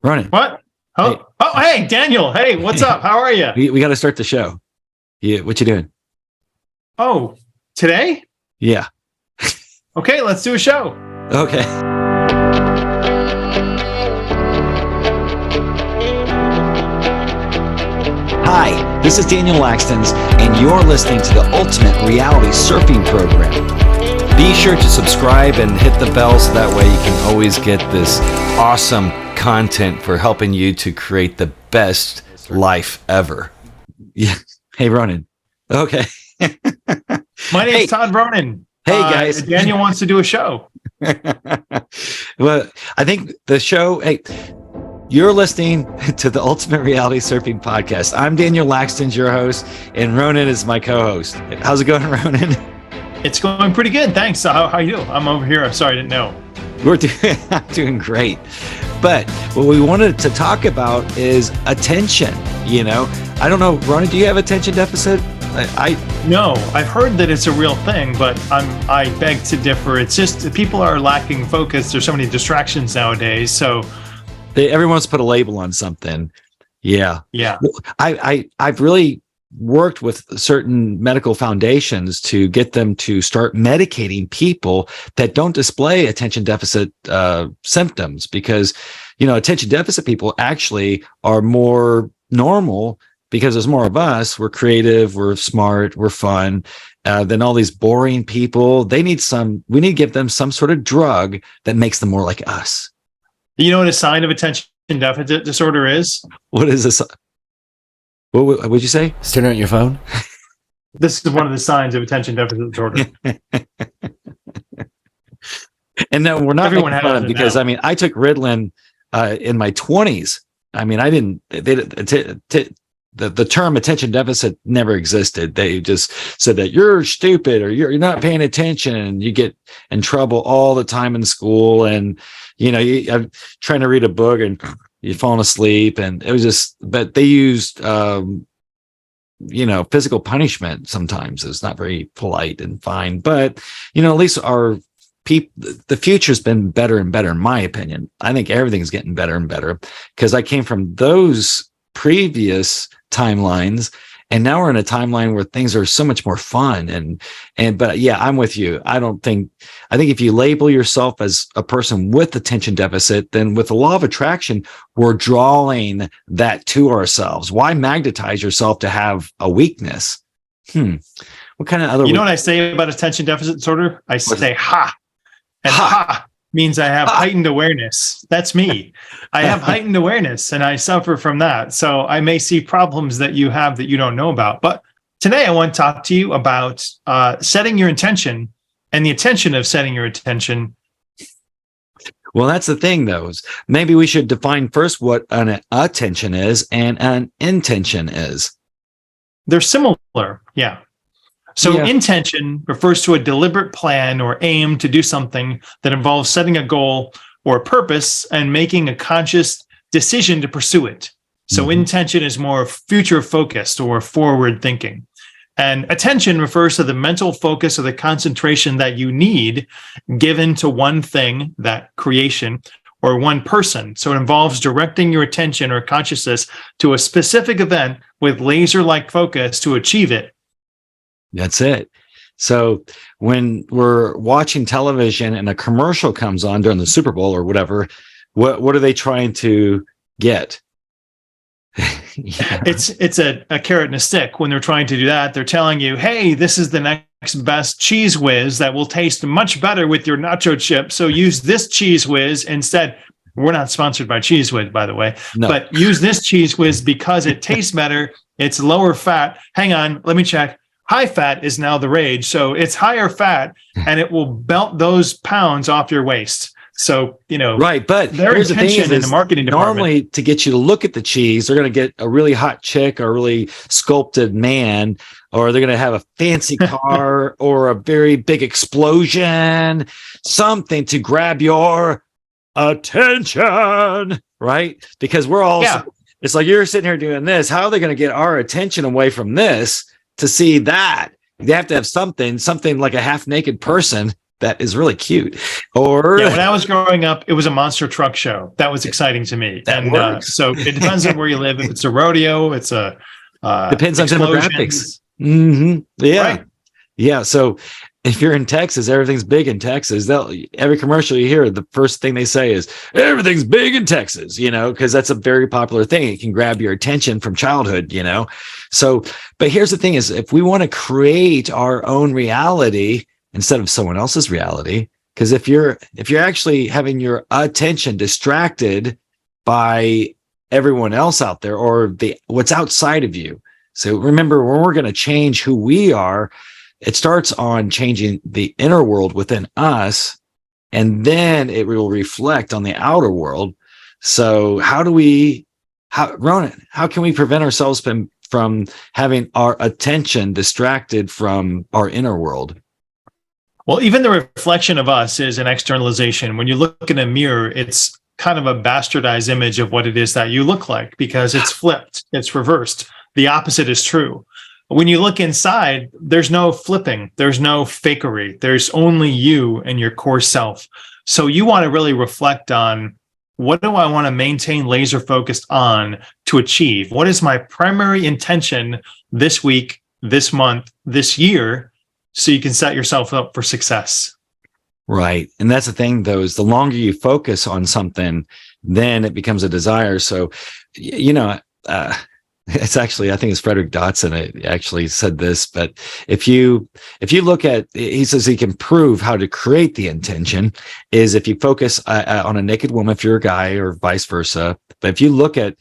Running. What? Oh, Hey. Hey, Daniel. Hey, what's up? How are you? We got to start the show. Yeah, what you doing? Oh, today? Yeah. Okay, let's do a show. Okay. Hi, this is Daniel Laxtons, and you're listening to the Ultimate Reality Surfing Program. Be sure to subscribe and hit the bell so that way you can always get this awesome content for helping you to create the best life ever. Yeah. Hey, Ronan. Okay. My name's Todd Ronan. Hey, guys. Daniel wants to do a show. Well, I think the show, you're listening to the Ultimate Reality Surfing Podcast. I'm Daniel Laxton, your host, and Ronan is my co-host. How's it going, Ronan? It's going pretty good. Thanks. How you doing? I'm over here. I'm sorry, I didn't know. We're doing great. But what we wanted to talk about is attention. You know, I don't know, Ronan, do you have attention deficit? No, I've heard that it's a real thing, but I beg to differ. It's just people are lacking focus. There's so many distractions nowadays. So everyone's put a label on something. Yeah. Well, I've really worked with certain medical foundations to get them to start medicating people that don't display attention deficit symptoms, because, you know, attention deficit people actually are more normal because there's more of us. We're creative, we're smart, we're fun, than all these boring people. We need to give them some sort of drug that makes them more like us. You know what a sign of attention deficit disorder is? What is this? What would you say? Staring at your phone? This is one of the signs of attention deficit disorder. And no, we're not Everyone making fun has of, it because now. I mean, I took Ritalin in my 20s. I mean, I didn't. The term attention deficit never existed. They just said that you're stupid or you're not paying attention, and you get in trouble all the time in school. And you know, I'm trying to read a book and you're falling asleep, and it was just. But they used, you know, physical punishment sometimes. It's not very polite and fine, but you know, at least the future's been better and better, in my opinion. I think everything's getting better and better because I came from those previous timelines, and now we're in a timeline where things are so much more fun. But yeah, I'm with you. I think if you label yourself as a person with attention deficit, then with the law of attraction, we're drawing that to ourselves. Why magnetize yourself to have a weakness? What kind of other? You know what I say about attention deficit disorder? I say ha. And ha means I have heightened awareness. That's me. I have heightened awareness, and I suffer from that. So I may see problems that you have that you don't know about. But today I want to talk to you about setting your intention and the attention of setting your attention. Well, that's the thing, though. Is maybe we should define first what an attention is and an intention is. They're similar. Yeah. So intention refers to a deliberate plan or aim to do something that involves setting a goal or a purpose and making a conscious decision to pursue it. So intention is more future focused or forward thinking. And attention refers to the mental focus or the concentration that you need given to one thing, that creation, or one person. So it involves directing your attention or consciousness to a specific event with laser-like focus to achieve it. That's it. So when we're watching television and a commercial comes on during the Super Bowl or whatever, what are they trying to get? It's a carrot and a stick. When they're trying to do that, they're telling you, hey, this is the next best Cheese Whiz that will taste much better with your nacho chip. So use this Cheese Whiz instead. We're not sponsored by Cheese Whiz, by the way, but use this Cheese Whiz because it tastes better. It's lower fat. Hang on, let me check. High fat is now the rage. So it's higher fat and it will belt those pounds off your waist. So, you know, right. But their intention in the marketing department. Normally, to get you to look at the cheese, they're going to get a really hot chick or a really sculpted man, or they're going to have a fancy car or a very big explosion, something to grab your attention, right? Because we're all, it's like you're sitting here doing this. How are they going to get our attention away from this? To see that, they have to have something like a half naked person that is really cute. Or yeah, when I was growing up, it was a monster truck show. That was exciting to me. That And works. so it depends on where you live. If it's a rodeo, it's a depends on demographics. explosions. Yeah. Right. Yeah. So if you're in Texas, everything's big in Texas. Every commercial you hear, the first thing they say is everything's big in Texas, because that's a very popular thing. It can grab your attention from childhood, So, but here's the thing is, if we want to create our own reality instead of someone else's reality, because if you're actually having your attention distracted by everyone else out there or what's outside of you. So remember, when we're going to change who we are, it starts on changing the inner world within us, and then it will reflect on the outer world. So Ronan, how can we prevent ourselves from having our attention distracted from our inner world? Well, even the reflection of us is an externalization. When you look in a mirror, it's kind of a bastardized image of what it is that you look like because it's flipped, it's reversed. The opposite is true. When you look inside, there's no flipping, there's no fakery, there's only you and your core self. So you want to really reflect on, what do I want to maintain laser focused on to achieve? What is my primary intention this week, this month, this year, so you can set yourself up for success? Right. And that's the thing, though, is the longer you focus on something, then it becomes a desire. So, it's actually, I think it's Frederick Dotson actually said this, but if you look at, he says he can prove how to create the intention is if you focus on a naked woman, if you're a guy, or vice versa. But if you're looking at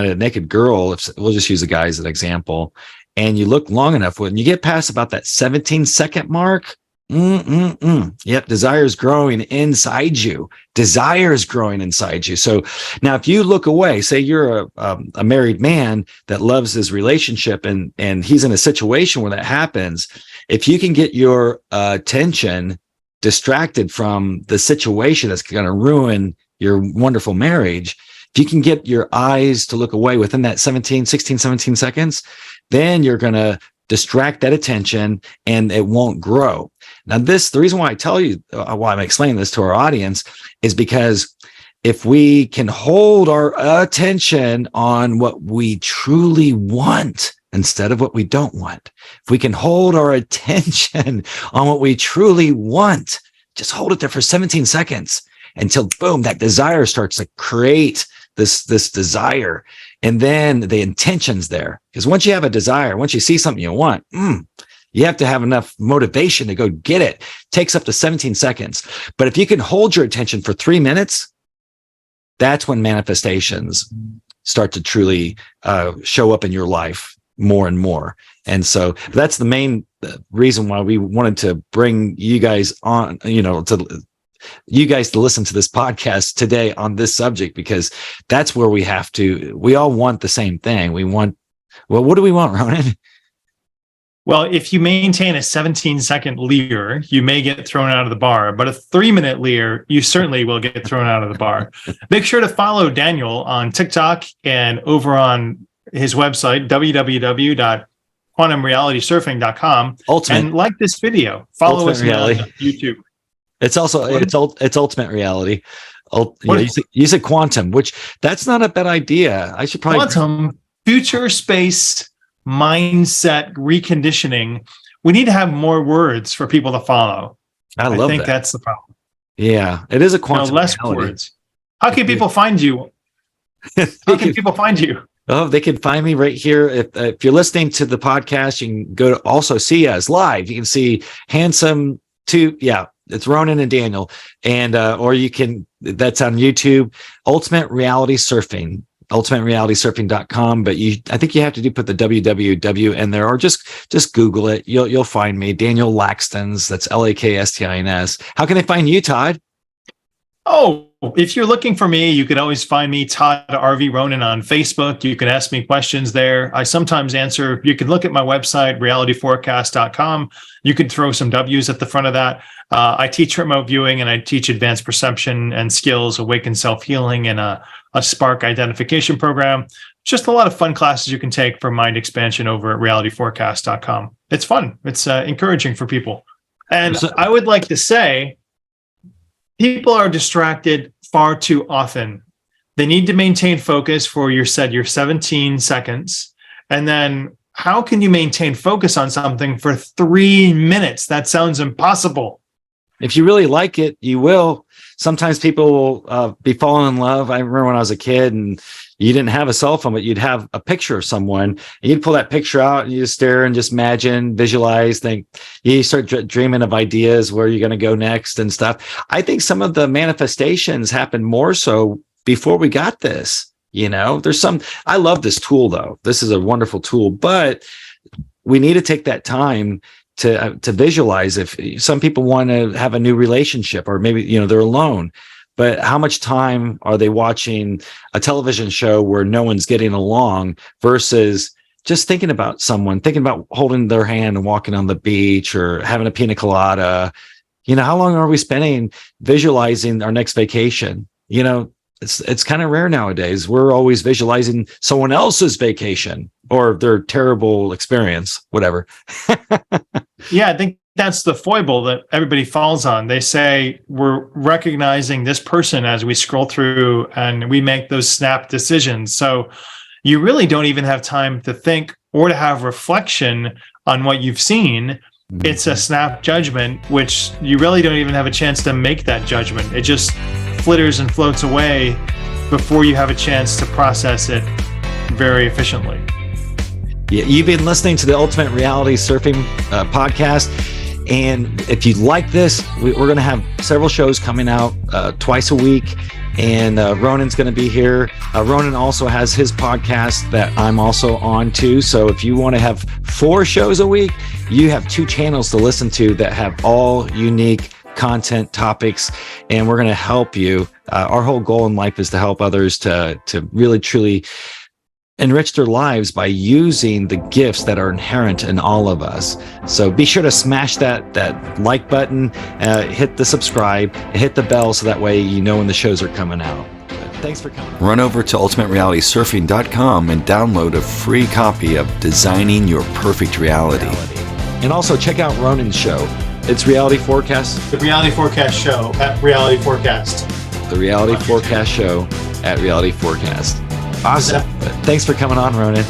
a naked girl, we'll just use a guy as an example, and you look long enough, when you get past about that 17-second mark, yep, desire is growing inside you. Desire is growing inside you. So now if you look away, say you're a married man that loves his relationship and he's in a situation where that happens, if you can get your attention distracted from the situation that's going to ruin your wonderful marriage, if you can get your eyes to look away within that 17 seconds, then you're going to distract that attention and it won't grow. Now, the reason why I tell you, why I'm explaining this to our audience, is because if we can hold our attention on what we truly want instead of what we don't want, if we can hold our attention on what we truly want, just hold it there for 17 seconds until, boom, that desire starts to create this desire. And then the intention's there. Because once you have a desire, once you see something you want, you have to have enough motivation to go get it. It takes up to 17 seconds. But if you can hold your attention for 3 minutes, that's when manifestations start to truly show up in your life more and more. And so that's the main reason why we wanted to bring you guys on, to listen to this podcast today on this subject, because that's where we all want the same thing. What do we want, Ronan? Well, if you maintain a 17-second leer, you may get thrown out of the bar, but a 3-minute leer, you certainly will get thrown out of the bar. Make sure to follow Daniel on TikTok and over on his website, www.quantumrealitysurfing.com, and like this video. Follow us on YouTube. It's also, it's ultimate reality. You said quantum, which that's not a bad idea. I should probably quantum, future space, mindset reconditioning. We need to have more words for people to follow. I think that's the problem. Yeah, it is a quantum less reality. Words. How can people find you? How can people find you? Oh, they can find me right here. If you're listening to the podcast, you can go to also see us live. You can see handsome it's Ronan and Daniel, and or you can, that's on YouTube, Ultimate Reality Surfing, ultimaterealitysurfing.com. But I think you have to put the www in there, or just Google it. You'll find me, Daniel Laxtons. That's Lakstins. How can they find you, Todd? Oh, if you're looking for me, you can always find me, Todd RV Ronan, on Facebook. You can ask me questions there. I sometimes answer. You can look at my website, realityforecast.com. You can throw some W's at the front of that. I teach remote viewing, and I teach advanced perception and skills, awakened self-healing, and a spark identification program. Just a lot of fun classes you can take for mind expansion over at realityforecast.com. It's fun. It's encouraging for people. And I would like to say, people are distracted far too often. They need to maintain focus for your 17 seconds. And then how can you maintain focus on something for 3 minutes? That sounds impossible. If you really like it, you will. Sometimes people will be falling in love. I remember when I was a kid and you didn't have a cell phone, but you'd have a picture of someone and you'd pull that picture out and you just stare and just imagine, visualize, think. You start dreaming of ideas where you're going to go next and stuff. I think some of the manifestations happened more so before we got this. I love this tool though. This is a wonderful tool, but we need to take that time to visualize. If some people want to have a new relationship, or maybe, they're alone, but how much time are they watching a television show where no one's getting along versus just thinking about someone, thinking about holding their hand and walking on the beach or having a pina colada? How long are we spending visualizing our next vacation? It's kind of rare nowadays. We're always visualizing someone else's vacation or their terrible experience, whatever. Yeah, I think that's the foible that everybody falls on. They say we're recognizing this person as we scroll through and we make those snap decisions. So you really don't even have time to think or to have reflection on what you've seen. It's a snap judgment, which you really don't even have a chance to make that judgment. It just flitters and floats away before you have a chance to process it very efficiently. Yeah, you've been listening to the Ultimate Reality Surfing podcast. And if you like this, we're going to have several shows coming out twice a week. And Ronan's going to be here. Ronan also has his podcast that I'm also on too. So if you want to have 4 shows a week, you have 2 channels to listen to that have all unique content topics, and we're going to help you. Our whole goal in life is to help others to really truly enrich their lives by using the gifts that are inherent in all of us. So be sure to smash that like button, hit the subscribe, and hit the bell so that way you know when the shows are coming out. Thanks for coming. Run over to ultimaterealitysurfing.com and download a free copy of Designing Your Perfect Reality. And also check out Ronan's show. It's Reality Forecast. The Reality Forecast Show at Reality Forecast. The Reality Forecast Show at Reality Forecast. Awesome. Thanks for coming on, Ronan.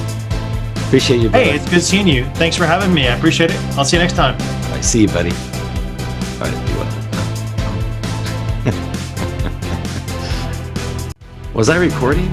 Appreciate you, brother. Hey, it's good seeing you. Thanks for having me. I appreciate it. I'll see you next time. I see you, buddy. All right, was I recording?